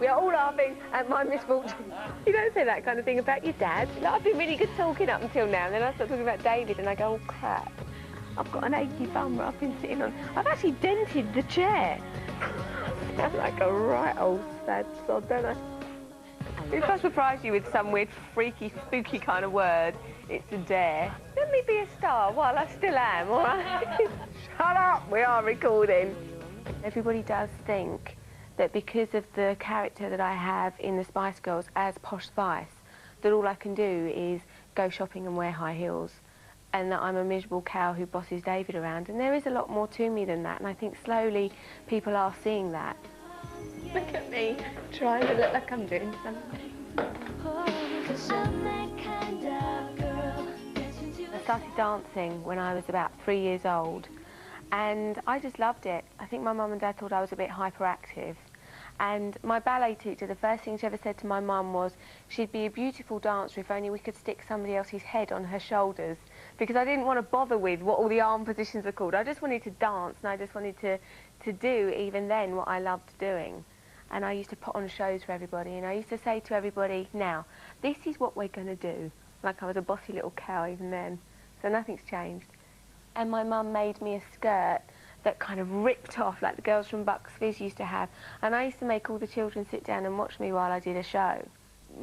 We are all laughing at my misfortune. You don't say that kind of thing about your dad. Like, I've been really good talking up until now, and then I start talking about David, and I go, oh, crap. I've got an achy bum where I've been sitting on. I've actually dented the chair. I sound like a right old sad sod, don't I? If I surprise you with some weird, freaky, spooky kind of word, it's a dare. Let me be a star while I still am, all right? Shut up, we are recording. Everybody does think that because of the character that I have in the Spice Girls as Posh Spice, that all I can do is go shopping and wear high heels, and that I'm a miserable cow who bosses David around. And there is a lot more to me than that, and I think slowly people are seeing that. Look at me, trying to look like I'm doing something. I started dancing when I was about 3 years old, and I just loved it. I think my mum and dad thought I was a bit hyperactive. And my ballet teacher, the first thing she ever said to my mum was she'd be a beautiful dancer if only we could stick somebody else's head on her shoulders, because I didn't want to bother with what all the arm positions are called. I just wanted to dance, and I just wanted to do, even then, what I loved doing. And I used to put on shows for everybody, and I used to say to everybody, now, this is what we're going to do. Like I was a bossy little cow even then. So nothing's changed. And my mum made me a skirt that kind of ripped off, like the girls from Bucks Fizz used to have. And I used to make all the children sit down and watch me while I did a show.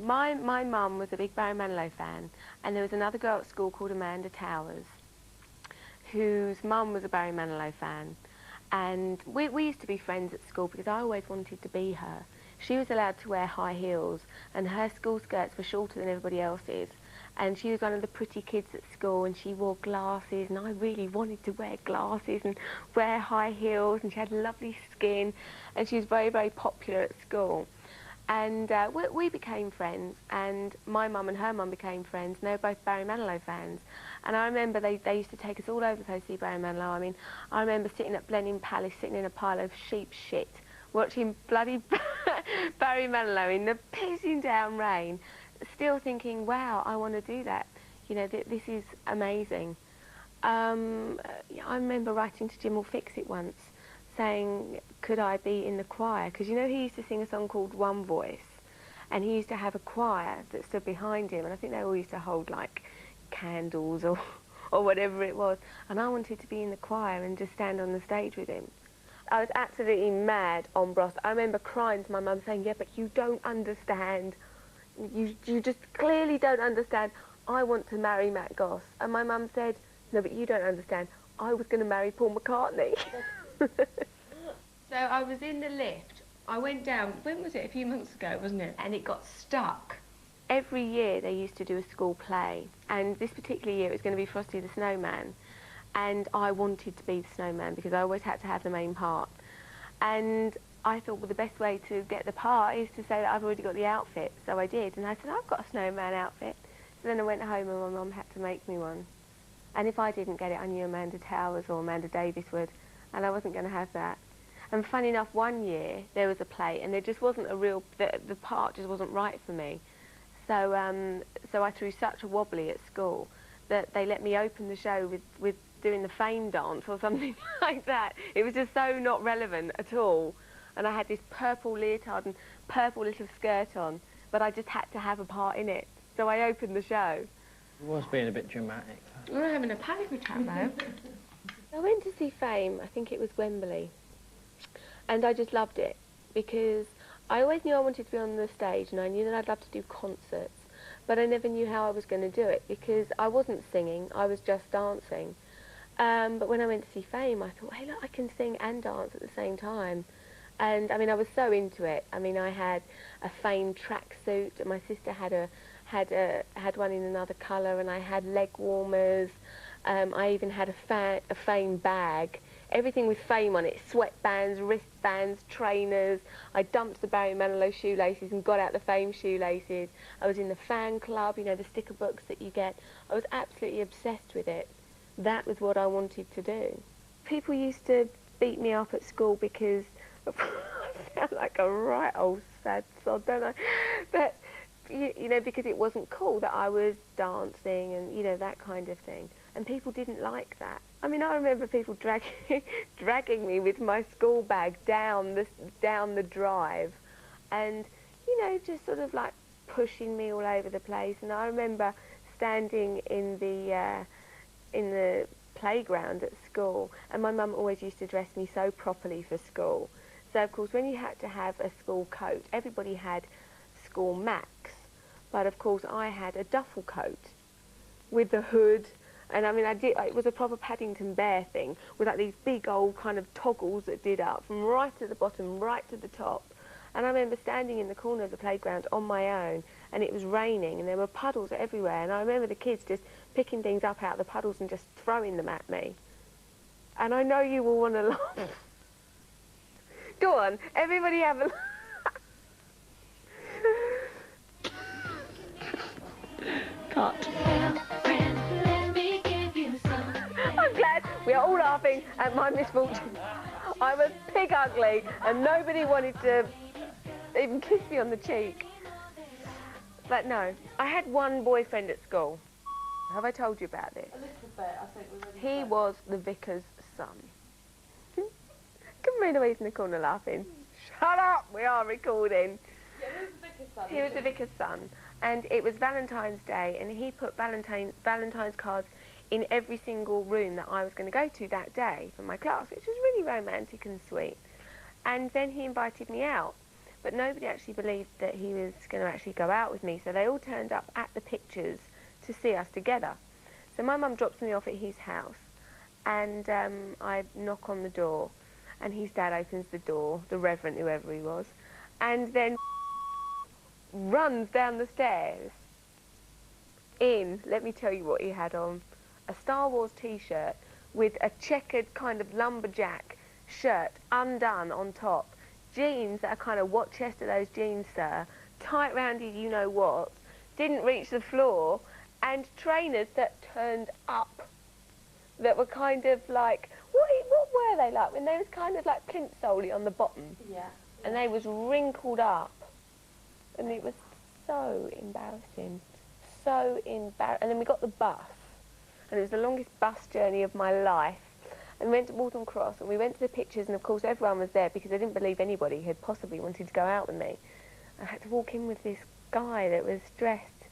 My mum was a big Barry Manilow fan, and there was another girl at school called Amanda Towers, whose mum was a Barry Manilow fan. And we used to be friends at school because I always wanted to be her. She was allowed to wear high heels, and her school skirts were shorter than everybody else's. And she was one of the pretty kids at school, and she wore glasses, and I really wanted to wear glasses and wear high heels, and she had lovely skin, and she was very, very popular at school. And we became friends, and my mum and her mum became friends, and they were both Barry Manilow fans. And I remember they used to take us all over the place to see Barry Manilow. I mean, I remember sitting at Blenheim Palace, sitting in a pile of sheep shit, watching bloody Barry Manilow in the pissing down rain, still thinking, wow, I want to do that. You know, this is amazing. I remember writing to Jim Will Fix It once, saying, could I be in the choir? Because, you know, he used to sing a song called One Voice, and he used to have a choir that stood behind him, and I think they all used to hold, like, candles or whatever it was, and I wanted to be in the choir and just stand on the stage with him. I was absolutely mad on Bros. I remember crying to my mum saying, yeah, but you don't understand. You just clearly don't understand. I want to marry Matt Goss. And my mum said, no, but you don't understand. I was going to marry Paul McCartney. So I was in the lift. I went down, when was it? A few months ago, wasn't it? And it got stuck. Every year they used to do a school play, and this particular year it was going to be Frosty the Snowman, and I wanted to be the snowman because I always had to have the main part. And I thought, well, the best way to get the part is to say that I've already got the outfit, so I did. And I said, I've got a snowman outfit. So then I went home and my mum had to make me one. And if I didn't get it, I knew Amanda Towers or Amanda Davis would, and I wasn't going to have that. And funny enough, one year there was a play, and there just wasn't a real, the part just wasn't right for me. So, so I threw such a wobbly at school that they let me open the show with doing the Fame dance or something like that. It was just so not relevant at all. And I had this purple leotard and purple little skirt on, but I just had to have a part in it. So I opened the show. It was being a bit dramatic. We were having a panic attack though. I went to see Fame, I think it was Wembley, and I just loved it because I always knew I wanted to be on the stage, and I knew that I'd love to do concerts, but I never knew how I was going to do it because I wasn't singing, I was just dancing. But when I went to see Fame, I thought, hey look, I can sing and dance at the same time. And I mean, I was so into it. I mean, I had a Fame tracksuit, and my sister had one in another colour, and I had leg warmers. I even had a Fame bag, everything with Fame on it, sweatbands, wristbands, trainers. I dumped the Barry Manilow shoelaces and got out the Fame shoelaces. I was in the fan club, you know, the sticker books that you get. I was absolutely obsessed with it. That was what I wanted to do. People used to beat me up at school because I sound like a right old sad sod, don't I? But, you know, because it wasn't cool that I was dancing and, you know, that kind of thing. And people didn't like that. I mean, I remember people dragging me with my school bag down the drive, and, you know, just sort of like pushing me all over the place. And I remember standing in the playground at school, and my mum always used to dress me so properly for school. So of course when you had to have a school coat, everybody had school Macs, but of course I had a duffel coat with the hood, and I mean it was a proper Paddington Bear thing with like these big old kind of toggles that did up from right to the bottom, right to the top. And I remember standing in the corner of the playground on my own, and it was raining and there were puddles everywhere, and I remember the kids just picking things up out of the puddles and just throwing them at me. And I know you will want to laugh. Go on, everybody have a Cut. I'm glad we are all laughing at my misfortune. I was pig ugly and nobody wanted to even kiss me on the cheek. But no, I had one boyfriend at school. Have I told you about this? A little bit, I think we're ready. He was the vicar's son. Come on, away in the corner laughing. Shut up, we are recording. Yeah, he was the vicar's son. He was the vicar's son, and it was Valentine's Day, and he put Valentine's cards in every single room that I was going to go to that day for my class, which was really romantic and sweet. And then he invited me out, but nobody actually believed that he was going to actually go out with me, so they all turned up at the pictures to see us together. So my mum drops me off at his house, and I knock on the door, and his dad opens the door, the reverend whoever he was, and then runs down the stairs in, let me tell you what he had on, a Star Wars t-shirt with a checkered kind of lumberjack shirt undone on top, jeans that are kind of, what chest are those jeans, sir, tight rounded you know what, didn't reach the floor, and trainers that turned up, that were kind of like, what were they like? When they was kind of like plimsolly on the bottom, Yeah. and they was wrinkled up, and it was so embarrassing, so embarrassing. And then we got the bus, and it was the longest bus journey of my life, and we went to Waltham Cross, and we went to the pictures, and of course everyone was there because they didn't believe anybody had possibly wanted to go out with me. I had to walk in with this guy that was dressed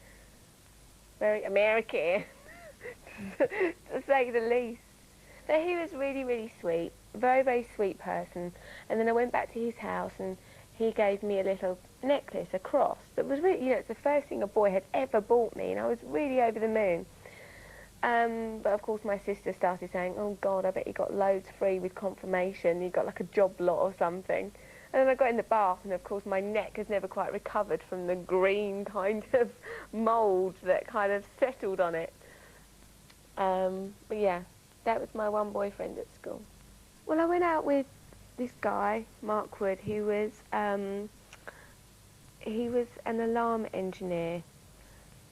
very American, to say the least. But he was really, really sweet, very, very sweet person. And then I went back to his house, and he gave me a little necklace, a cross, that was really, you know, it's the first thing a boy had ever bought me, and I was really over the moon. But of course my sister started saying, oh God, I bet you got loads free with confirmation, you got like a job lot or something. And then I got in the bath, and of course my neck has never quite recovered from the green kind of mould that kind of settled on it. But yeah, that was my one boyfriend at school. Well, I went out with this guy, Mark Wood, he was an alarm engineer,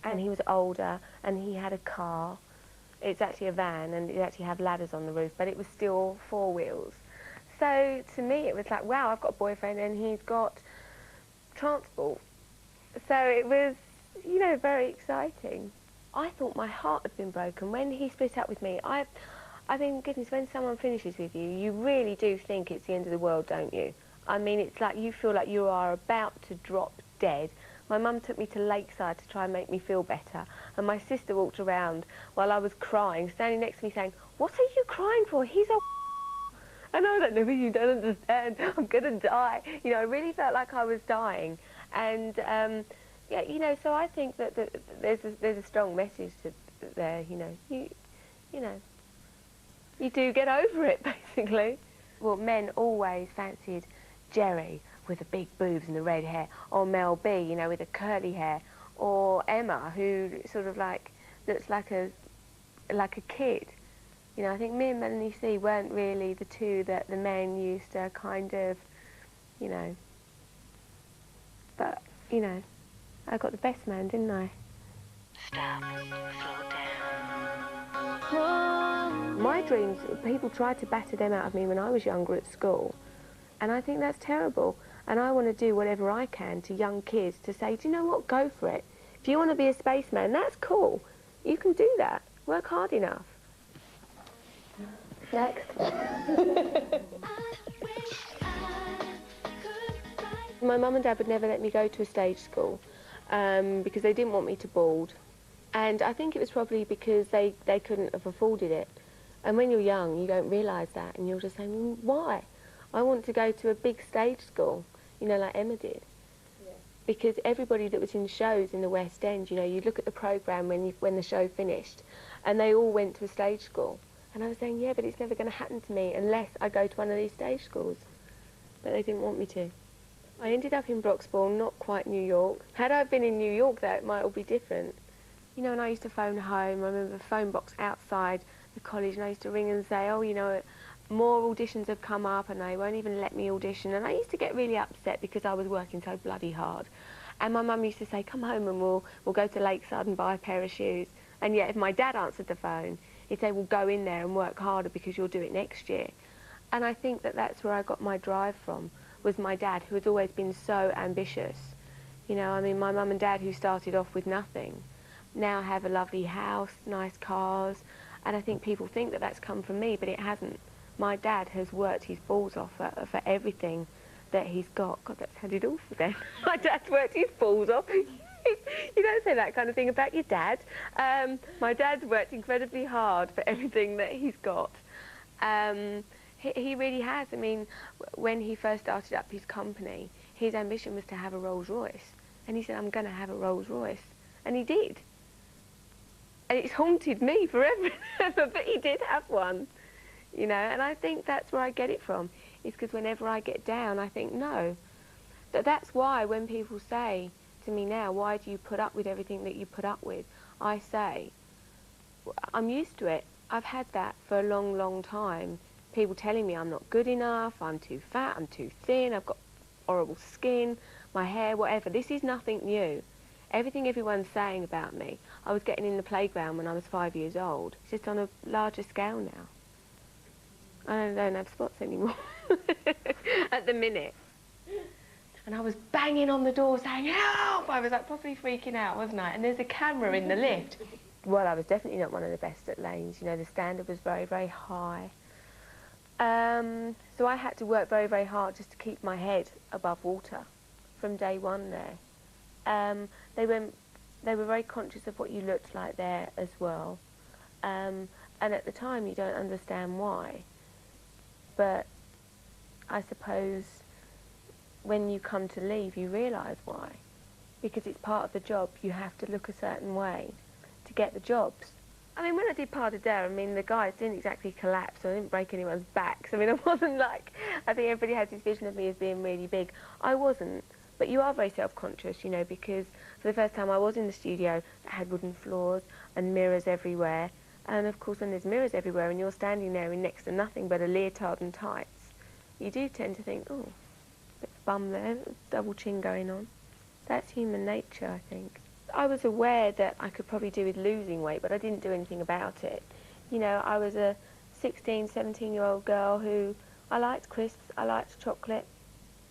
and he was older, and he had a car. It's actually a van, and it actually had ladders on the roof, but it was still 4 wheels. So to me it was like, wow, I've got a boyfriend and he's got transport. So it was, you know, very exciting. I thought my heart had been broken when he split up with me. I mean, goodness, when someone finishes with you, you really do think it's the end of the world, don't you? I mean, it's like you feel like you are about to drop dead. My mum took me to Lakeside to try and make me feel better, and my sister walked around while I was crying, standing next to me saying, what are you crying for? He's a and I was like, no, you don't understand, I'm going to die. You know, I really felt like I was dying. And, yeah, you know, so I think that there's a strong message there, you know. You know, you do get over it, basically. Well, men always fancied Jerry with the big boobs and the red hair, or Mel B, you know, with the curly hair, or Emma, who sort of like looks like a kid. You know, I think me and Melanie C weren't really the two that the men used to kind of, you know. But, you know, I got the best man, didn't I? Stop, slow down. My dreams, people tried to batter them out of me when I was younger at school. And I think that's terrible. And I want to do whatever I can to young kids to say, do you know what, go for it. If you want to be a spaceman, that's cool. You can do that. Work hard enough. Next. My mum and dad would never let me go to a stage school because they didn't want me to board. And I think it was probably because they couldn't have afforded it. And when you're young, you don't realise that, and you're just saying, well, why? I want to go to a big stage school, you know, like Emma did. Yeah. Because everybody that was in shows in the West End, you know, you'd look at the programme when the show finished, and they all went to a stage school. And I was saying, yeah, but it's never going to happen to me unless I go to one of these stage schools. But they didn't want me to. I ended up in Broxbourne, not quite New York. Had I been in New York, that might all be different. You know, and I used to phone home. I remember the phone box outside the college, and I used to ring and say, oh, you know, more auditions have come up and they won't even let me audition. And I used to get really upset because I was working so bloody hard. And my mum used to say, come home and we'll go to Lakeside and buy a pair of shoes. And yet if my dad answered the phone, he'd say, well, go in there and work harder because you'll do it next year. And I think that that's where I got my drive from, was my dad, who has always been so ambitious. You know, I mean, my mum and dad, who started off with nothing, now have a lovely house, nice cars, and I think people think that that's come from me, but it hasn't. My dad has worked his balls off for everything that he's got. God, that sounded awful then. My dad's worked his balls off. You don't say that kind of thing about your dad. My dad's worked incredibly hard for everything that he's got. He really has. I mean, when he first started up his company, his ambition was to have a Rolls Royce. And he said, I'm going to have a Rolls Royce. And he did. And it's haunted me forever, but he did have one, you know, and I think that's where I get it from, is because whenever I get down, I think, no. That's why when people say to me now, why do you put up with everything that you put up with, I say, I'm used to it. I've had that for a long, long time. People telling me I'm not good enough, I'm too fat, I'm too thin, I've got horrible skin, my hair, whatever. This is nothing new. Everything everyone's saying about me, I was getting in the playground when I was 5 years old. It's just on a larger scale now. I don't have spots anymore at the minute. And I was banging on the door saying, help! I was like properly freaking out, wasn't I? And there's a camera in the lift. Well, I was definitely not one of the best at lanes. You know, the standard was very, very high. So I had to work very, very hard just to keep my head above water from day one there. They were very conscious of what you looked like there as well. And at the time you don't understand why. But I suppose when you come to leave you realise why. Because it's part of the job, you have to look a certain way to get the jobs. I mean, when I did Pas de Deux, I mean, the guys didn't exactly collapse, so I didn't break anyone's backs. I mean, I wasn't like, I think everybody has this vision of me as being really big. I wasn't. But you are very self-conscious, you know, because for the first time I was in the studio, it had wooden floors and mirrors everywhere. And of course, when there's mirrors everywhere and you're standing there in next to nothing but a leotard and tights, you do tend to think, oh, bit of bum there, double chin going on. That's human nature, I think. I was aware that I could probably do with losing weight, but I didn't do anything about it. You know, I was a 16, 17-year-old girl who, I liked crisps, I liked chocolate,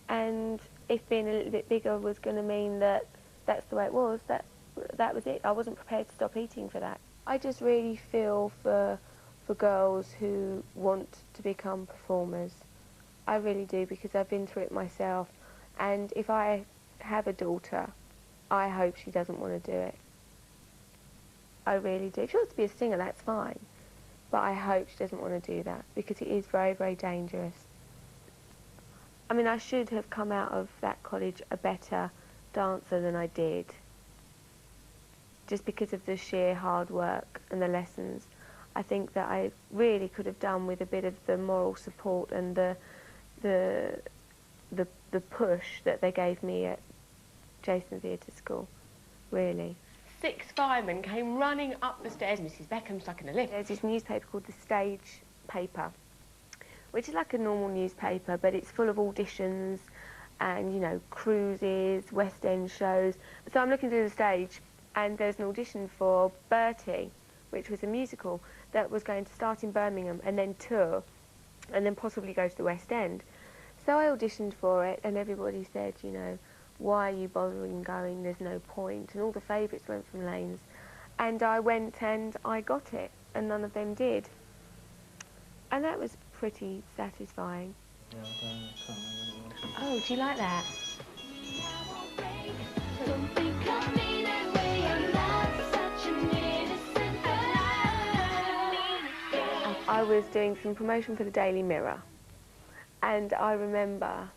and if being a little bit bigger was going to mean that that's the way it was, that was it. I wasn't prepared to stop eating for that. I just really feel for girls who want to become performers. I really do, because I've been through it myself. And if I have a daughter, I hope she doesn't want to do it. I really do. If she wants to be a singer, that's fine. But I hope she doesn't want to do that, because it is very, very dangerous. I mean, I should have come out of that college a better dancer than I did, just because of the sheer hard work and the lessons. I think that I really could have done with a bit of the moral support and the push that they gave me at Jason Theatre School, really. 6 firemen came running up the stairs. Mrs. Beckham stuck in a lift. There's this newspaper called The Stage Paper, which is like a normal newspaper, but it's full of auditions and, you know, cruises, West End shows. So I'm looking through the stage, and there's an audition for Bertie, which was a musical that was going to start in Birmingham and then tour, and then possibly go to the West End. So I auditioned for it, and everybody said, you know, why are you bothering going? There's no point. And all the favourites went from lanes. And I went and I got it, and none of them did. And that was pretty satisfying. Oh, do you like that? Don't think of me that way. I'm not such an innocent girl. I was doing some promotion for the Daily Mirror, and I remember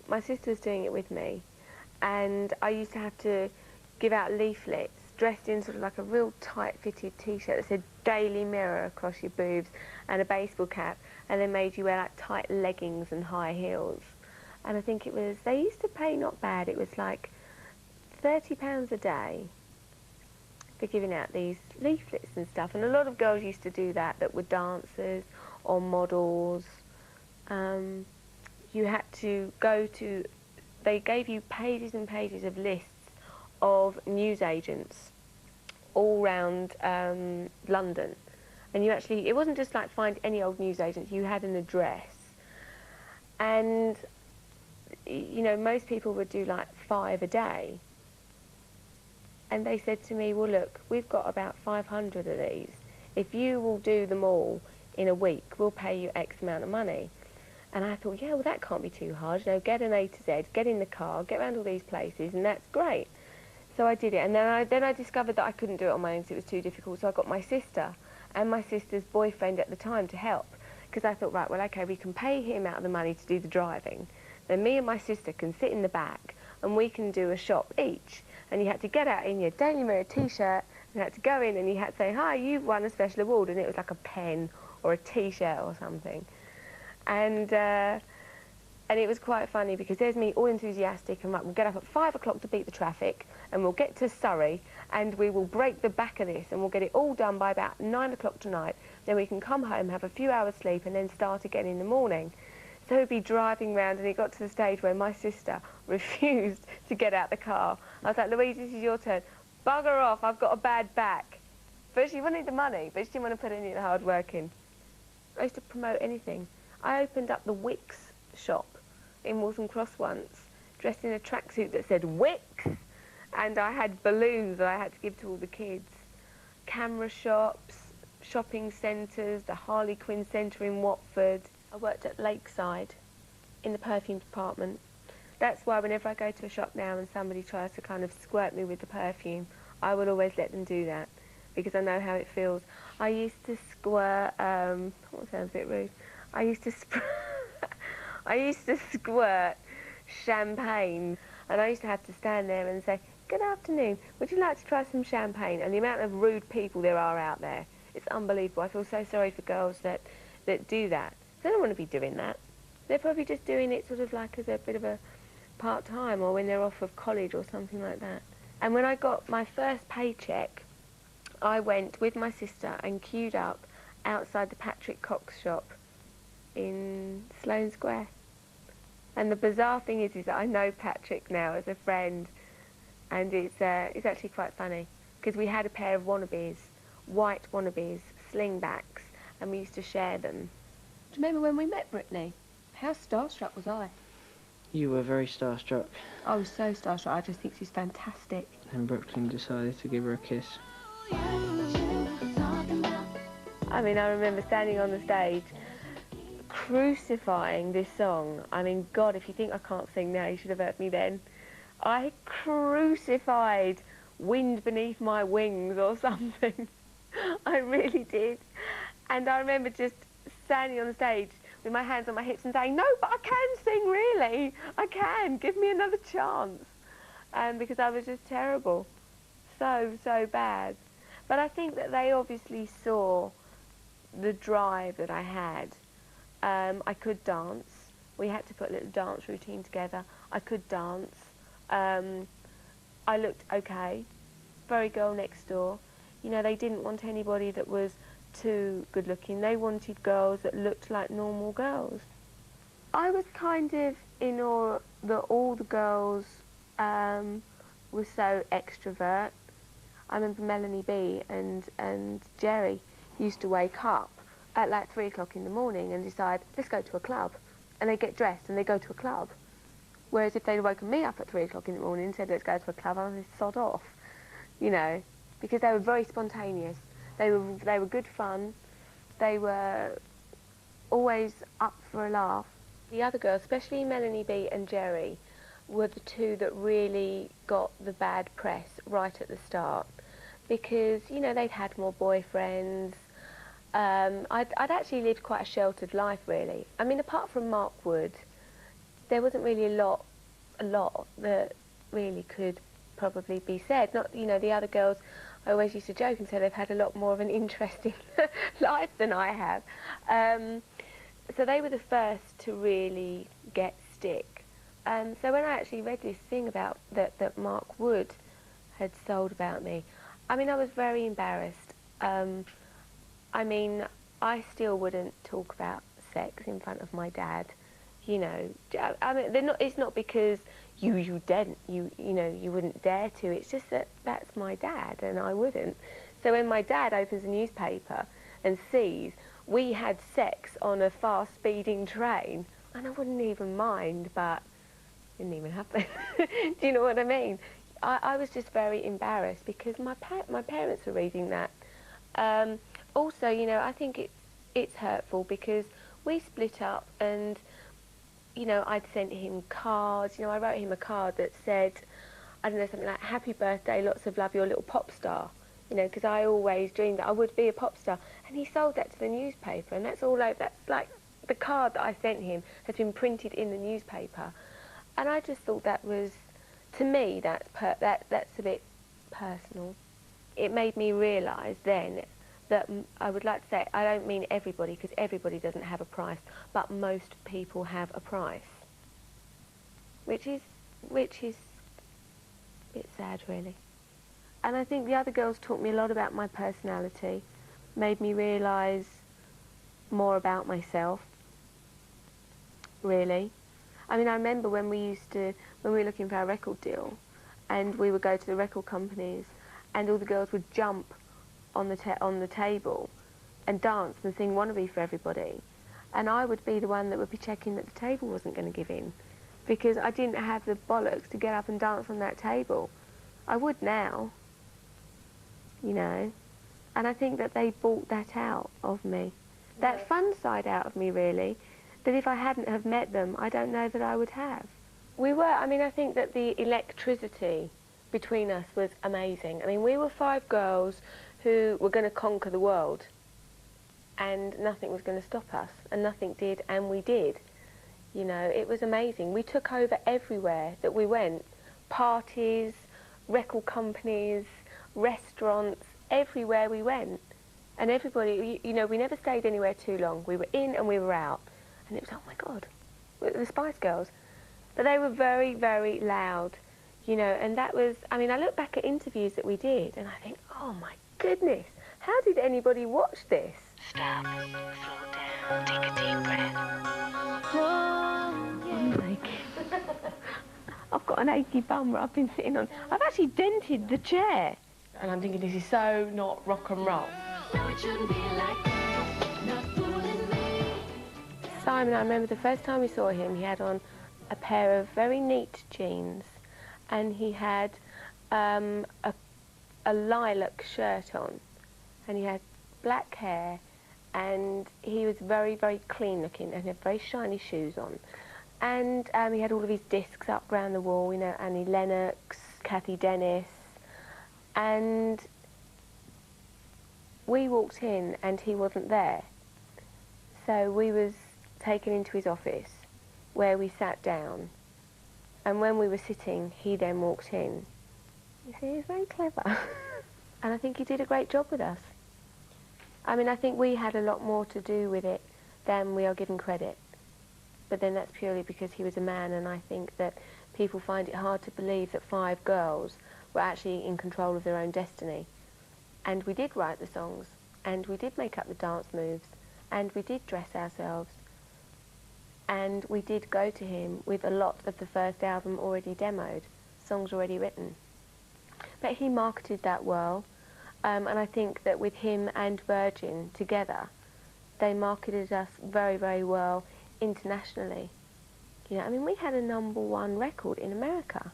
my sister was doing it with me, and I used to have to give out leaflets dressed in sort of like a real tight-fitted t-shirt that said Daily Mirror across your boobs and a baseball cap, and they made you wear like tight leggings and high heels. And I think it was, they used to pay not bad, it was like £30 a day for giving out these leaflets and stuff. And a lot of girls used to do that were dancers or models. You had to go to, they gave you pages and pages of lists of newsagents all round London. And you actually, it wasn't just like find any old newsagent, you had an address. And, you know, most people would do like 5 a day. And they said to me, well, look, we've got about 500 of these. If you will do them all in a week, we'll pay you X amount of money. And I thought, yeah, well, that can't be too hard. You know, get an A to Z, get in the car, get around all these places, and that's great. So I did it. And then I discovered that I couldn't do it on my own because it was too difficult. So I got my sister and my sister's boyfriend at the time to help. Because I thought, right, well, OK, we can pay him out of the money to do the driving. Then me and my sister can sit in the back and we can do a shop each. And you had to get out in your Daily Mirror T-shirt, you had to go in and you had to say, hi, you've won a special award. And it was like a pen or a T-shirt or something. And it was quite funny because there's me all enthusiastic and right, we'll get up at 5 o'clock to beat the traffic and we'll get to Surrey and we will break the back of this and we'll get it all done by about 9 o'clock tonight. Then we can come home, have a few hours sleep and then start again in the morning. So we'd be driving round and it got to the stage where my sister refused to get out the car. I was like, Louise, this is your turn. Bugger off, I've got a bad back. But she wanted the money, but she didn't want to put any of the hard work in. I used to promote anything. I opened up the Wicks shop in Waltham Cross once, dressed in a tracksuit that said Wicks, and I had balloons that I had to give to all the kids. Camera shops, shopping centres, the Harley Quinn Centre in Watford. I worked at Lakeside in the perfume department. That's why whenever I go to a shop now and somebody tries to kind of squirt me with the perfume, I will always let them do that because I know how it feels. I used to squirt, that sounds a bit rude, I used to squirt champagne, and I used to have to stand there and say, good afternoon, would you like to try some champagne? And the amount of rude people there are out there, it's unbelievable. I feel so sorry for girls that do that. They don't want to be doing that. They're probably just doing it sort of like as a bit of a part-time or when they're off of college or something like that. And when I got my first paycheck, I went with my sister and queued up outside the Patrick Cox shop in Sloane Square. And the bizarre thing is that I know Patrick now as a friend, and it's actually quite funny because we had a pair of wannabes, white wannabes, slingbacks, and we used to share them. Do you remember when we met Brittany? How starstruck was I? You were very starstruck. I was so starstruck. I just think she's fantastic. And Brooklyn decided to give her a kiss. I mean, I remember standing on the stage crucifying this song. I mean, God, if you think I can't sing now, you should have heard me then. I crucified Wind Beneath My Wings or something. I really did. And I remember just standing on the stage with my hands on my hips and saying, no, but I can sing, really. I can. Give me another chance. Because I was just terrible. So, so bad. But I think that they obviously saw the drive that I had. I could dance. We had to put a little dance routine together. I could dance. I looked okay. Very girl next door. You know, they didn't want anybody that was too good looking. They wanted girls that looked like normal girls. I was kind of in awe that all the girls were so extrovert. I remember Melanie B and Jerry used to wake up at like 3 o'clock in the morning and decide, let's go to a club. And they get dressed and they go to a club. Whereas if they'd woken me up at 3 o'clock in the morning and said, let's go to a club, I'd sod off, you know, because they were very spontaneous. They were good fun. They were always up for a laugh. The other girls, especially Melanie B and Jerry, were the two that really got the bad press right at the start, because, you know, they'd had more boyfriends. I'd actually lived quite a sheltered life, really. I mean, apart from Mark Wood, there wasn't really a lot that really could probably be said. Not, you know, the other girls, I always used to joke and say they've had a lot more of an interesting life than I have. So they were the first to really get stick. So when I actually read this thing about that Mark Wood had sold about me, I mean, I was very embarrassed. I mean, I still wouldn't talk about sex in front of my dad. You know, I mean, it's not because you wouldn't dare to. It's just that that's my dad, and I wouldn't. So when my dad opens a newspaper and sees we had sex on a fast-speeding train, and I wouldn't even mind, but it didn't even happen. Do you know what I mean? I was just very embarrassed because my parents were reading that. Also, you know, I think it's hurtful because we split up, and, you know, I'd sent him cards. You know, I wrote him a card that said, I don't know, something like, "Happy birthday, lots of love, your little pop star." You know, because I always dreamed that I would be a pop star. And he sold that to the newspaper, and that's like the card that I sent him has been printed in the newspaper. And I just thought that was, to me, that's a bit personal. It made me realise then that I would like to say, I don't mean everybody, because everybody doesn't have a price, but most people have a price, which is a bit sad, really. And I think the other girls taught me a lot about my personality, made me realise more about myself, really. I mean, I remember when we were looking for our record deal, and we would go to the record companies, and all the girls would jump on the table and dance and sing "Wannabe" for everybody, and I would be the one that would be checking that the table wasn't going to give in, because I didn't have the bollocks to get up and dance on that table. I would now, you know, and I think that they brought that out of me, that fun side out of me, really, that if I hadn't have met them, I don't know that I would have. I mean, I think that the electricity between us was amazing. I mean, we were 5 girls who were going to conquer the world, and nothing was going to stop us, and nothing did, and we did. You know, it was amazing. We took over everywhere that we went. Parties, record companies, restaurants, everywhere we went. And everybody, you know, we never stayed anywhere too long. We were in and we were out. And it was, oh my God, the Spice Girls. But they were very, very loud, you know, and that was, I mean, I look back at interviews that we did and I think, oh my goodness, how did anybody watch this? Stop, slow down, take a deep breath. I'm like, I've got an achy bum where I've been sitting on. I've actually dented the chair. And I'm thinking, this is so not rock and roll. No, it shouldn't be like that, not fooling me. Simon, I remember the first time we saw him, he had on a pair of very neat jeans, and he had a lilac shirt on, and he had black hair, and he was very, very clean looking, and had very shiny shoes on. And he had all of his discs up round the wall, you know, Annie Lennox, Kathy Dennis, and we walked in and he wasn't there. So we was taken into his office where we sat down, and when we were sitting, he then walked in. You see, he's very clever. And I think he did a great job with us. I mean, I think we had a lot more to do with it than we are given credit. But then that's purely because he was a man, and I think that people find it hard to believe that 5 girls were actually in control of their own destiny. And we did write the songs, and we did make up the dance moves, and we did dress ourselves, and we did go to him with a lot of the first album already demoed, songs already written. But he marketed that well, and I think that with him and Virgin together, they marketed us very, very well internationally. You know, I mean, we had a #1 record in America.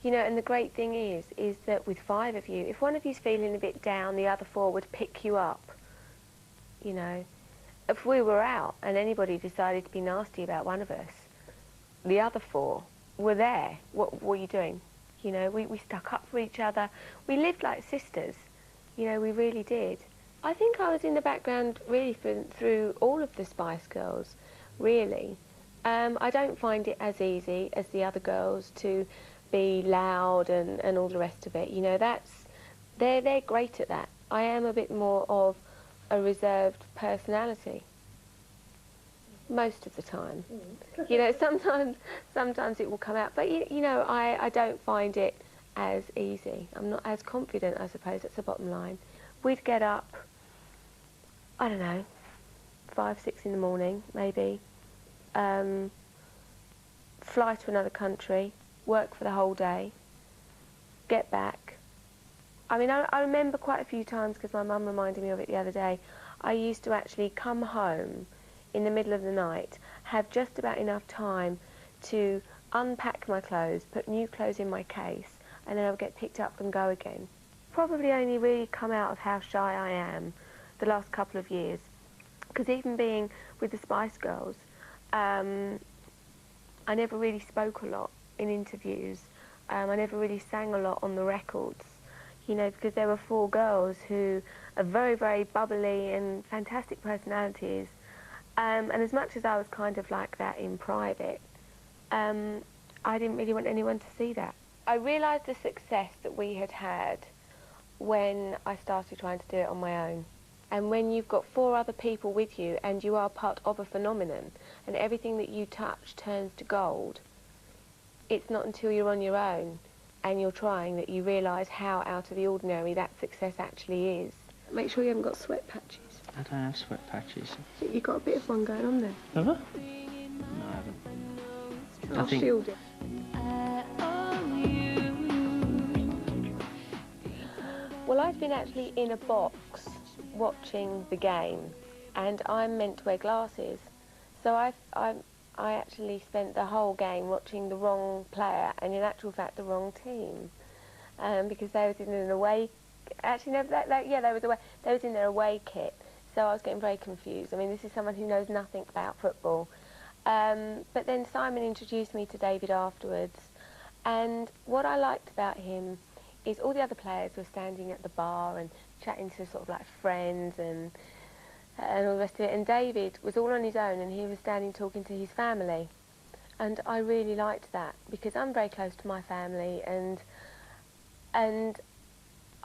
You know, and the great thing is that with 5 of you, if one of you's feeling a bit down, the other 4 would pick you up. You know, if we were out and anybody decided to be nasty about one of us, the other 4 were there. What were you doing? You know, we stuck up for each other. We lived like sisters. You know, we really did. I think I was in the background really through all of the Spice Girls, really. I don't find it as easy as the other girls to be loud and all the rest of it. You know, they're great at that. I am a bit more of a reserved personality. Most of the time. You know, sometimes it will come out, but you know, I don't find it as easy. I'm not as confident, I suppose. That's the bottom line. We'd get up, I don't know, 5, 6 in the morning, maybe, fly to another country, work for the whole day, get back. I mean, I remember quite a few times, because my mum reminded me of it the other day, I used to actually come home in the middle of the night, have just about enough time to unpack my clothes, put new clothes in my case, and then I would get picked up and go again. Probably only really come out of how shy I am the last couple of years, because even being with the Spice Girls, I never really spoke a lot in interviews. I never really sang a lot on the records, you know, because there were 4 girls who are very, very bubbly and fantastic personalities. And as much as I was kind of like that in private, I didn't really want anyone to see that. I realised the success that we had had when I started trying to do it on my own. And when you've got 4 other people with you and you are part of a phenomenon and everything that you touch turns to gold, it's not until you're on your own and you're trying that you realise how out of the ordinary that success actually is. Make sure you haven't got sweat patches. I don't have sweat patches. You've got a bit of one going on there. Have I? No, I haven't. I'll shield it. Well, I've been actually in a box watching the game, and I'm meant to wear glasses. So I actually spent the whole game watching the wrong player, and in actual fact the wrong team, because they was in an away. Actually, no, they was in their away kit. So I was getting very confused. I mean, this is someone who knows nothing about football. But then Simon introduced me to David afterwards, and what I liked about him is all the other players were standing at the bar and chatting to sort of like friends and all the rest of it, and David was all on his own and he was standing talking to his family, and I really liked that because I'm very close to my family, and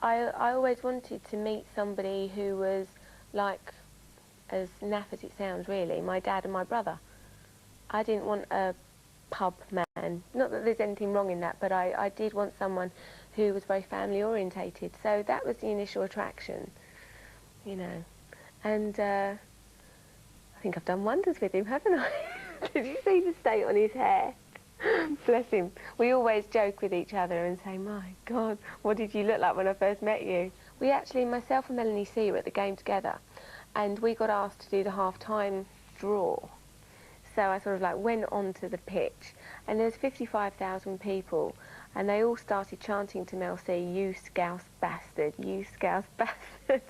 I always wanted to meet somebody who was like, as naff as it sounds really, my dad and my brother. I didn't want a pub man. Not that there's anything wrong in that, but I did want someone who was very family orientated. So that was the initial attraction, you know. And I think I've done wonders with him, haven't I? Did you see the state on his hair? Bless him. We always joke with each other and say, my God, what did you look like when I first met you? We actually, myself and Melanie C were at the game together, and we got asked to do the half-time draw. So I sort of like went onto the pitch, and there's 55,000 people, and they all started chanting to Mel C, you scouse bastard, you scouse bastard.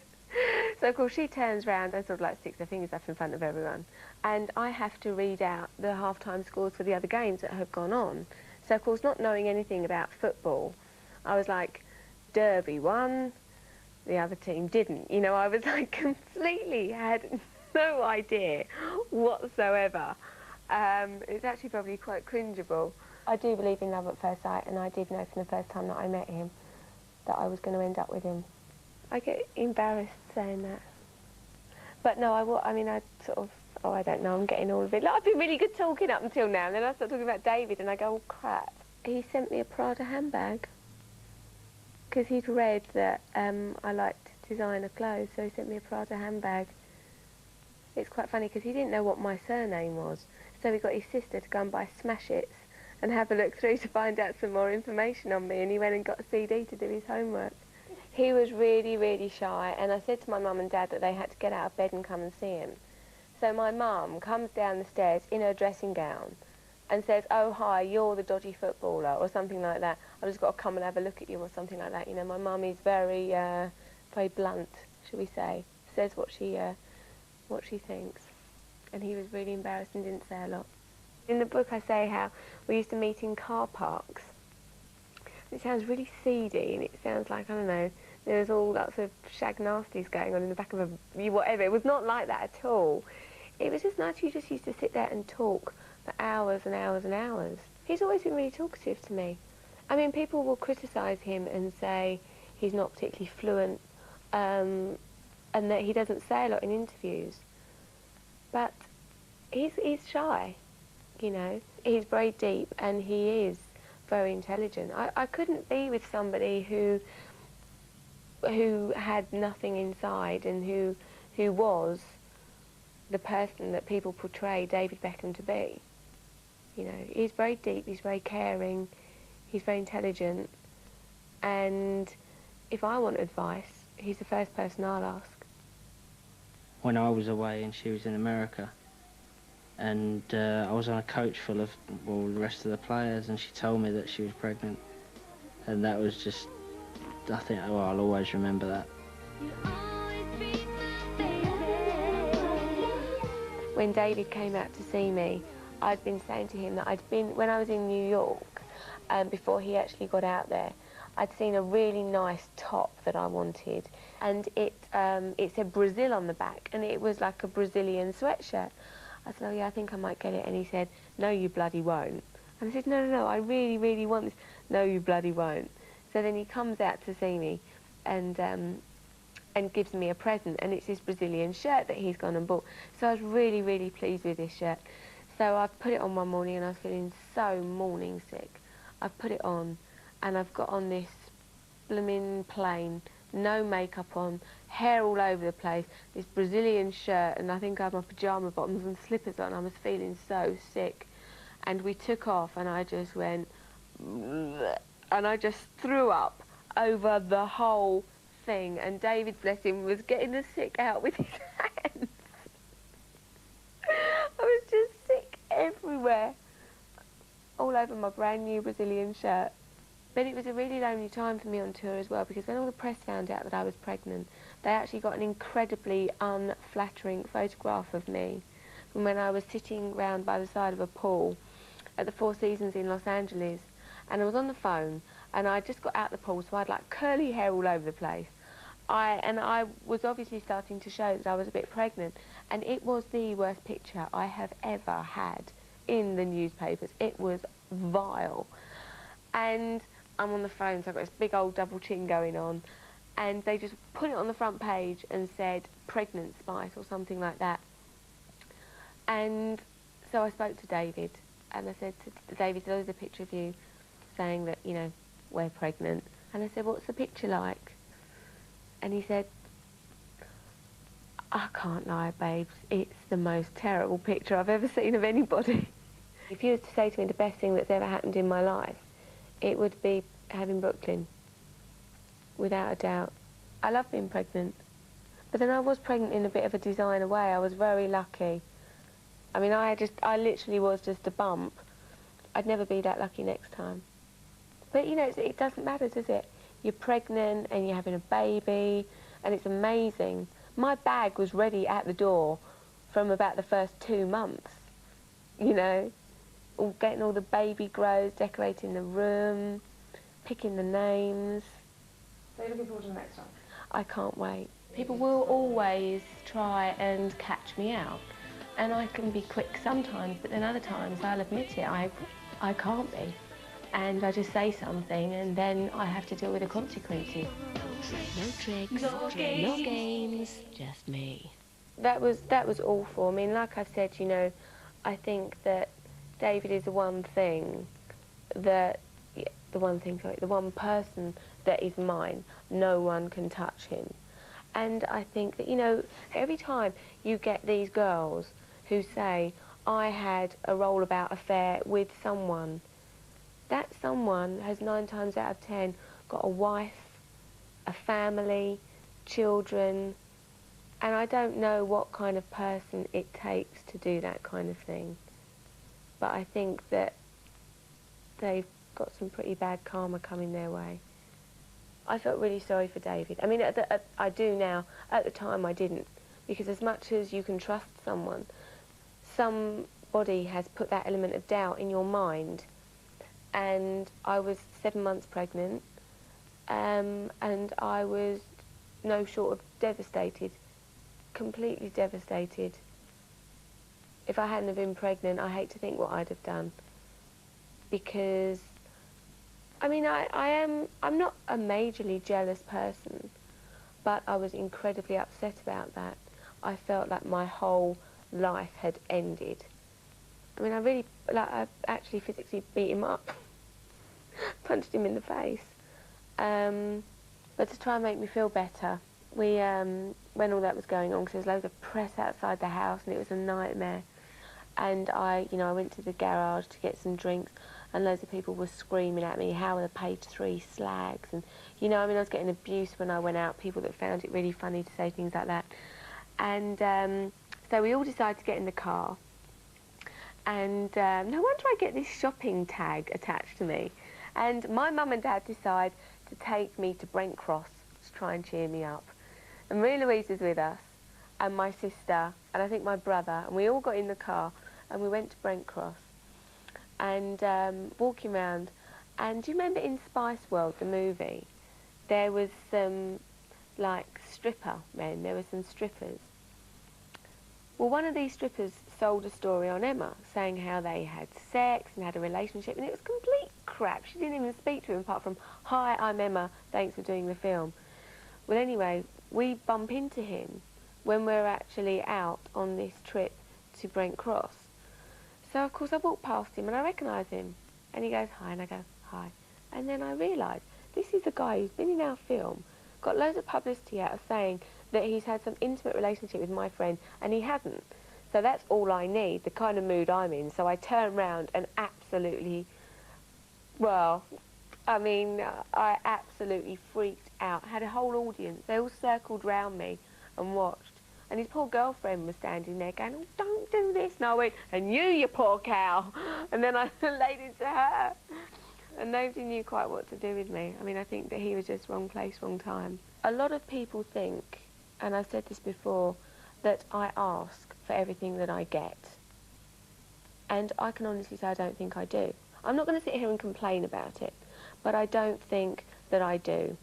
So of course she turns round and sort of like sticks her fingers up in front of everyone, and I have to read out the half-time scores for the other games that have gone on. So of course, not knowing anything about football, I was like, Derby won, the other team didn't. You know, I was like completely had no idea whatsoever. It's actually probably quite cringeable. I do believe in love at first sight, and I did know from the first time that I met him that I was going to end up with him. I get embarrassed saying that. But no, I mean, I sort of, oh, I don't know, I'm getting all of it. Like, I've been really good talking up until now, and then I start talking about David, and I go, oh, crap. He sent me a Prada handbag, because he'd read that I liked designer clothes, so he sent me a Prada handbag. It's quite funny, because he didn't know what my surname was, so he got his sister to go and buy Smash Its and have a look through to find out some more information on me, and he went and got a CD to do his homework. He was really, really shy, and I said to my mum and dad that they had to get out of bed and come and see him. So my mum comes down the stairs in her dressing gown and says, oh, hi, you're the dodgy footballer, or something like that. I've just got to come and have a look at you, or something like that. You know, my mum is very, very blunt, shall we say, says what she thinks. And he was really embarrassed and didn't say a lot. In the book I say how we used to meet in car parks. It sounds really seedy and it sounds like, I don't know, there was all lots of shag nasties going on in the back of a whatever. It was not like that at all. It was just nice. You just used to sit there and talk for hours and hours and hours. He's always been really talkative to me. I mean, people will criticise him and say he's not particularly fluent and that he doesn't say a lot in interviews. But he's shy, you know. He's very deep and he is very intelligent. I couldn't be with somebody who had nothing inside and who was the person that people portray David Beckham to be. You know, he's very deep, he's very caring, he's very intelligent, and if I want advice, he's the first person I'll ask. When I was away and she was in America, and I was on a coach full of all the rest of the players, and she told me that she was pregnant, and that was just, I think, well, I'll always remember that. When David came out to see me, I'd been saying to him that when I was in New York, before he actually got out there, I'd seen a really nice top that I wanted, and it said Brazil on the back, and it was like a Brazilian sweatshirt. I said, oh yeah, I think I might get it, and he said, no, you bloody won't. And I said, no, no, no, I really, really want this. No, you bloody won't. So then he comes out to see me, and gives me a present, and it's this Brazilian shirt that he's gone and bought. So I was really, really pleased with this shirt. So I put it on one morning, and I was feeling so morning sick. I put it on, and I've got on this blooming plain, no makeup on, hair all over the place, this Brazilian shirt, and I think I had my pyjama bottoms and slippers on. I was feeling so sick. And we took off, and I just went, bleh, and I just threw up over the whole thing, and David, bless him, was getting the sick out with his hands. I was just sick everywhere, all over my brand new Brazilian shirt. But it was a really lonely time for me on tour as well, because when all the press found out that I was pregnant, they actually got an incredibly unflattering photograph of me from when I was sitting round by the side of a pool at the Four Seasons in Los Angeles, and I was on the phone, and I just got out the pool, so I had like curly hair all over the place. I was obviously starting to show that I was a bit pregnant, and it was the worst picture I have ever had in the newspapers. It was vile. And I'm on the phone, so I've got this big old double chin going on, and they just put it on the front page and said pregnant spice or something like that. And so I spoke to David, and I said to David, there's a picture of you saying that, you know, we're pregnant. And I said, what's the picture like? And he said, I can't lie, babes, it's the most terrible picture I've ever seen of anybody. If you were to say to me the best thing that's ever happened in my life, it would be having Brooklyn, without a doubt. I love being pregnant, but then I was pregnant in a bit of a designer way. I was very lucky. I mean, I literally was just a bump. I'd never be that lucky next time. But, you know, it doesn't matter, does it? You're pregnant and you're having a baby, and it's amazing. My bag was ready at the door from about the first 2 months, you know, getting all the baby grows, decorating the room, picking the names. So you're looking forward to the next one? I can't wait. People will always try and catch me out, and I can be quick sometimes, but then other times, I'll admit it, I can't be. And I just say something, and then I have to deal with the consequences. No tricks, no games, just me. That was awful. I mean, like I said, you know, I think that David is the one thing that, the one person that is mine. No one can touch him. And I think that, you know, every time you get these girls who say, I had a rollabout affair with someone, that someone has 9 times out of 10 got a wife, a family, children, and I don't know what kind of person it takes to do that kind of thing. But I think that they've got some pretty bad karma coming their way. I felt really sorry for David. I mean, I do now. At the time, I didn't. Because as much as you can trust someone, some body has put that element of doubt in your mind. And I was 7 months pregnant, and I was no short of devastated, completely devastated. If I hadn't have been pregnant, I hate to think what I'd have done. Because, I mean, I'm not a majorly jealous person, but I was incredibly upset about that. I felt like my whole life had ended. I mean, I actually physically beat him up, punched him in the face. But to try and make me feel better, we, when all that was going on, because there was loads of press outside the house and it was a nightmare. And I went to the garage to get some drinks, and loads of people were screaming at me, how are the page 3 slags? And, I mean, I was getting abuse when I went out, people that found it really funny to say things like that. And so we all decided to get in the car. And no wonder I get this shopping tag attached to me. And my mum and dad decide to take me to Brent Cross to try and cheer me up. And Marie Louise was with us, and my sister, and I think my brother, and we all got in the car, and we went to Brent Cross. And walking around, and do you remember in Spice World, the movie, there was some, like, stripper men, there were some strippers. Well, one of these strippers sold a story on Emma, saying how they had sex and had a relationship, and it was complete crap. She didn't even speak to him apart from, hi, I'm Emma, thanks for doing the film. Well, anyway, we bump into him when we're actually out on this trip to Brent Cross. So, of course, I walk past him and I recognise him. And he goes, hi, and I go, hi. And then I realise, this is a guy who's been in our film, got loads of publicity out of saying that he's had some intimate relationship with my friend, and he hasn't. So that's all I need, the kind of mood I'm in. So I turn round and absolutely, well, I mean, I absolutely freaked out. I had a whole audience. They all circled round me and watched. And his poor girlfriend was standing there going, oh, don't do this. And I went, and you poor cow. And then I laid into her. And nobody knew quite what to do with me. I mean, I think that he was just wrong place, wrong time. A lot of people think, and I've said this before, that I ask for everything that I get. And I can honestly say I don't think I do. I'm not going to sit here and complain about it, but I don't think that I do.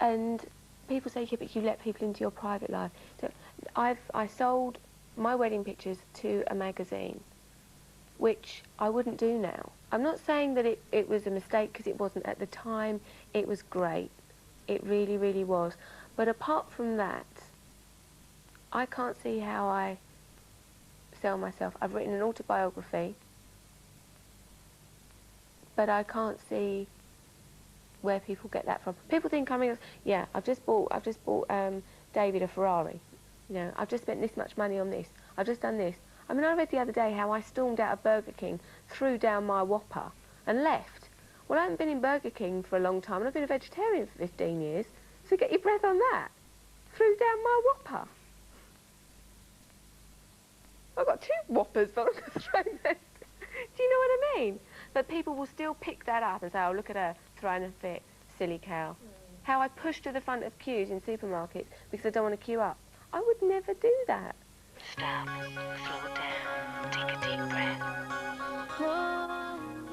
And people say, yeah, but you let people into your private life. So I sold my wedding pictures to a magazine, which I wouldn't do now. I'm not saying that it was a mistake, because it wasn't at the time. It was great. It really, really was. But apart from that, I can't see how I sell myself. I've written an autobiography, but I can't see where people get that from. People think yeah, I've just bought David a Ferrari. I've just spent this much money on this. I've just done this. I mean, I read the other day how I stormed out of Burger King, threw down my Whopper and left. Well, I haven't been in Burger King for a long time, and I've been a vegetarian for 15 years, so get your breath on that. Threw down my Whopper. I've got 2 Whoppers, but I'm going to throw them. Do you know what I mean? But people will still pick that up and say, oh, look at her throwing a fit, silly cow. How I push to the front of queues in supermarkets because I don't want to queue up. I would never do that. Stop, slow down, take a deep breath.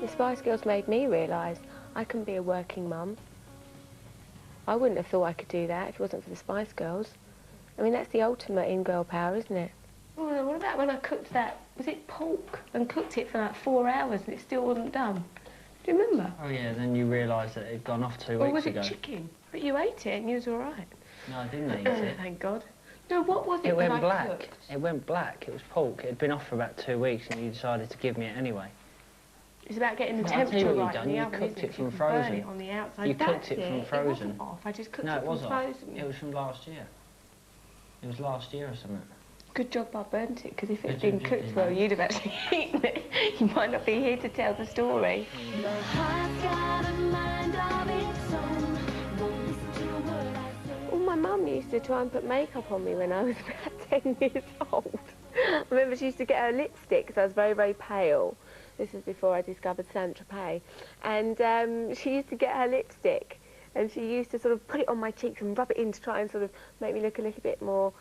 The Spice Girls made me realise I can be a working mum. I wouldn't have thought I could do that if it wasn't for the Spice Girls. I mean, that's the ultimate in girl power, isn't it? Oh, what about when I cooked that, was it pork? And cooked it for like 4 hours and it still wasn't done. Do you remember? Oh yeah, then you realised that it had gone off 2 weeks ago. Or was it chicken? But you ate it and you was all right. No, I didn't eat it. Thank God. No, what was it? It went that I black. cooked? It went black. It was pork. It had been off for about 2 weeks, and you decided to give me it anyway. It's about getting the Well, I'll tell you temperature what right you've in done. the You oven, cooked isn't it from You can burn frozen. it on the outside. You That's cooked it from It frozen. wasn't off. I just cooked No, it it from was off. frozen. It was from last year. It was last year or something. Good job I burnt it, because if it had Good been job, cooked yeah. well, you'd have actually eaten it. You might not be here to tell the story. My heart's got a mind of its own. Won't listen to a word I say. Well, my mum used to try and put makeup on me when I was about 10 years old. I remember she used to get her lipstick because I was very, very pale. This was before I discovered Saint-Tropez. And she used to get her lipstick, and she used to sort of put it on my cheeks and rub it in to try and sort of make me look a little bit more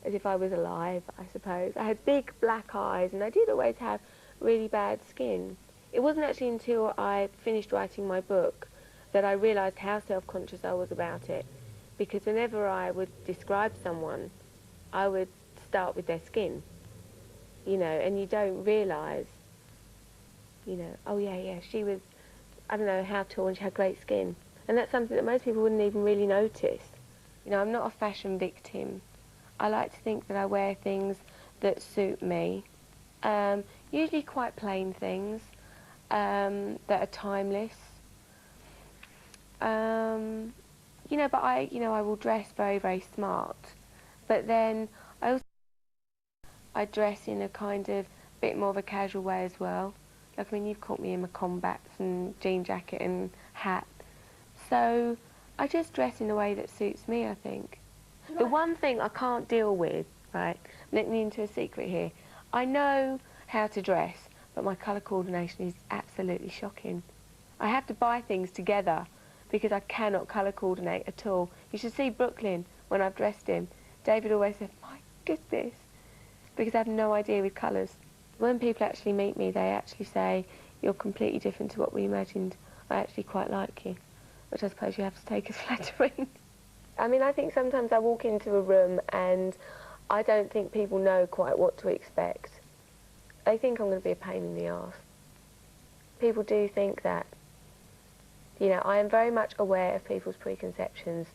as if I was alive, I suppose. I had big black eyes, and I did always have really bad skin. It wasn't actually until I finished writing my book that I realised how self-conscious I was about it, because whenever I would describe someone, I would start with their skin, you know, and you don't realise, you know, oh yeah, she was, I don't know how tall, and she had great skin. And that's something that most people wouldn't even really notice. You know, I'm not a fashion victim. I like to think that I wear things that suit me, usually quite plain things that are timeless. You know, but I will dress very, very smart. But then I dress in a kind of bit more of a casual way as well. Like, I mean, you've caught me in my combats and jean jacket and hat. So I just dress in a way that suits me, I think. Right. The one thing I can't deal with, right, let me into a secret here. I know how to dress, but my colour coordination is absolutely shocking. I have to buy things together because I cannot colour coordinate at all. You should see Brooklyn when I've dressed him. David always said, my goodness, because I have no idea with colours. When people actually meet me, they actually say, you're completely different to what we imagined. I actually quite like you, which I suppose you have to take as flattering. I mean, I think sometimes I walk into a room and I don't think people know quite what to expect. They think I'm going to be a pain in the arse. People do think that. You know, I am very much aware of people's preconceptions,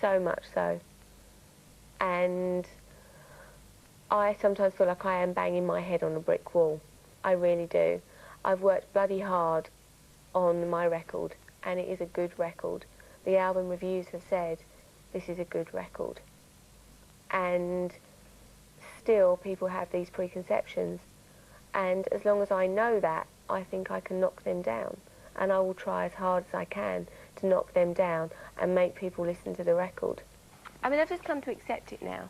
so much so. And I sometimes feel like I am banging my head on a brick wall. I really do. I've worked bloody hard on my record, and it is a good record. The album reviews have said, this is a good record. And still people have these preconceptions. And as long as I know that, I think I can knock them down. And I will try as hard as I can to knock them down and make people listen to the record. I mean, I've just come to accept it now.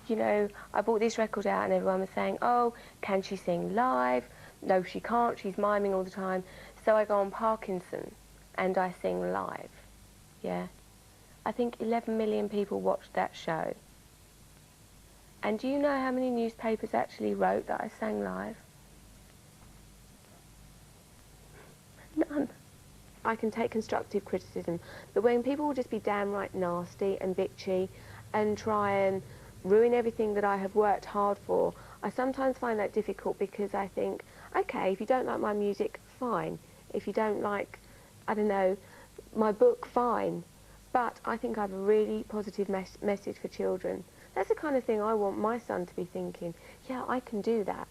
You know, I brought this record out and everyone was saying, oh, can she sing live? No, she can't, she's miming all the time. So I go on Parkinson and I sing live, yeah. I think 11 million people watched that show. And do you know how many newspapers actually wrote that I sang live? None. I can take constructive criticism, but when people will just be damn right nasty and bitchy and try and ruin everything that I have worked hard for, I sometimes find that difficult because I think, okay, if you don't like my music, fine. If you don't like, I don't know, my book, fine. But I think I have a really positive message for children. That's the kind of thing I want my son to be thinking, yeah, I can do that.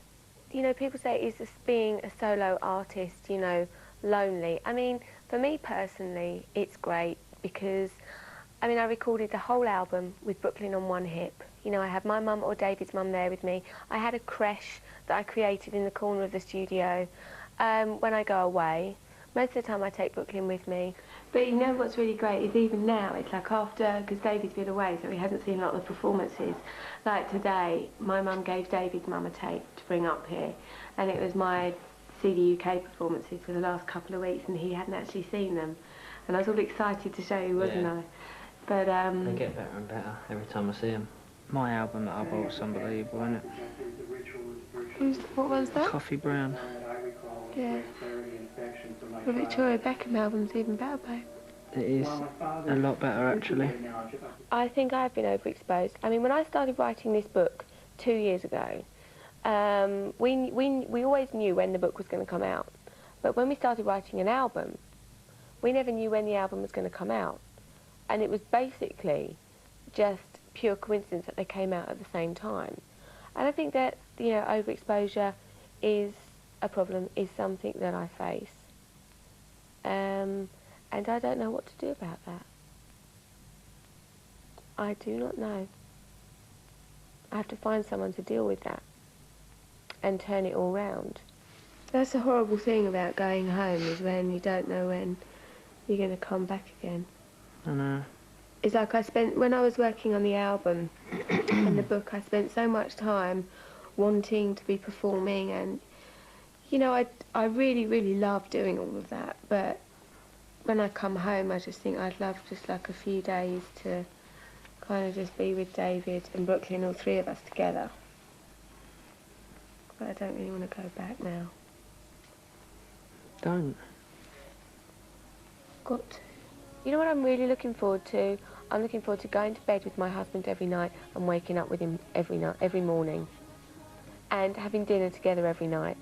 You know, people say, is this being a solo artist, you know, lonely? I mean, for me personally, it's great because, I mean, I recorded the whole album with Brooklyn on one hip. You know, I had my mum or David's mum there with me. I had a creche that I created in the corner of the studio. When I go away, most of the time I take Brooklyn with me. But you know what's really great is even now, it's like after, because David's been away, so he hasn't seen a lot of the performances. Like today, my mum gave David's mum a tape to bring up here, and it was my CD UK performances for the last couple of weeks, and he hadn't actually seen them. And I was all excited to show you, wasn't I? But they get better and better every time I see them. My album that I bought's unbelievable, isn't it? What one's that? Coffee Brown. Yeah. The Victoria Beckham album's even better, babe. It is a lot better, actually. I think I've been overexposed. I mean, when I started writing this book 2 years ago, we always knew when the book was going to come out. But when we started writing an album, we never knew when the album was going to come out. And it was basically just pure coincidence that they came out at the same time. And I think that, you know, overexposure is a problem, is something that I face. And I don't know what to do about that. I do not know. I have to find someone to deal with that and turn it all round. That's the horrible thing about going home, is when you don't know when you're going to come back again. I know. It's like when I was working on the album and the book, I spent so much time wanting to be performing, and, you know, I really, really love doing all of that, but when I come home, I just think I'd love just like a few days to kind of just be with David and Brooklyn, all three of us together. But I don't really want to go back now. Don't. Got to. You know what I'm really looking forward to? I'm looking forward to going to bed with my husband every night and waking up with him every morning. And having dinner together every night.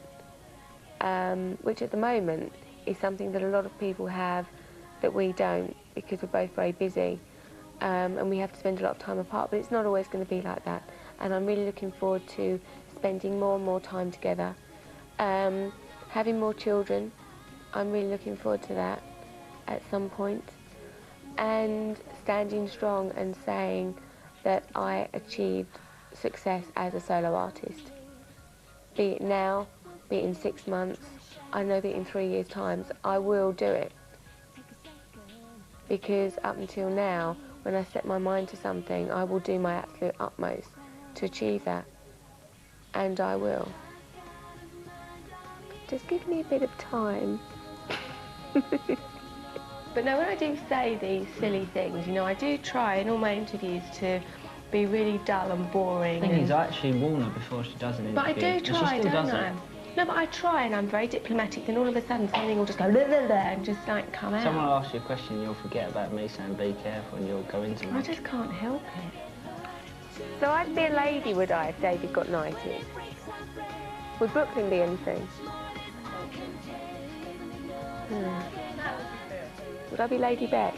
Which at the moment is something that a lot of people have that we don't, because we're both very busy. And we have to spend a lot of time apart, but it's not always going to be like that. And I'm really looking forward to spending more and more time together. Having more children, I'm really looking forward to that at some point. And standing strong and saying that I achieved success as a solo artist. Be it now, be it in 6 months, I know that in 3 years' time, I will do it. Because up until now, when I set my mind to something, I will do my absolute utmost to achieve that. And I will. Just give me a bit of time. But no, when I do say these silly things, you know, I do try in all my interviews to be really dull and boring. The thing is, I actually warn her before she does an interview. But I do try, and she still don't I? No, but I try and I'm very diplomatic, then all of a sudden something will just go blah, blah, blah, and just like come out. Someone will ask you a question, you'll forget about me saying be careful and you'll go into it. I just can't help it. So I'd be a lady, would I, if David got knighted? Would Brooklyn be anything? Would I be Lady Bex?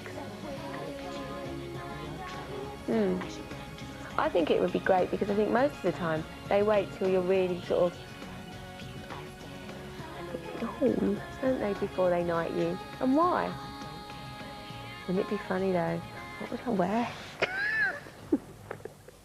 I think it would be great because I think most of the time they wait till you're really sort of old, don't they, before they knight you? And why? Wouldn't it be funny though? What would I wear?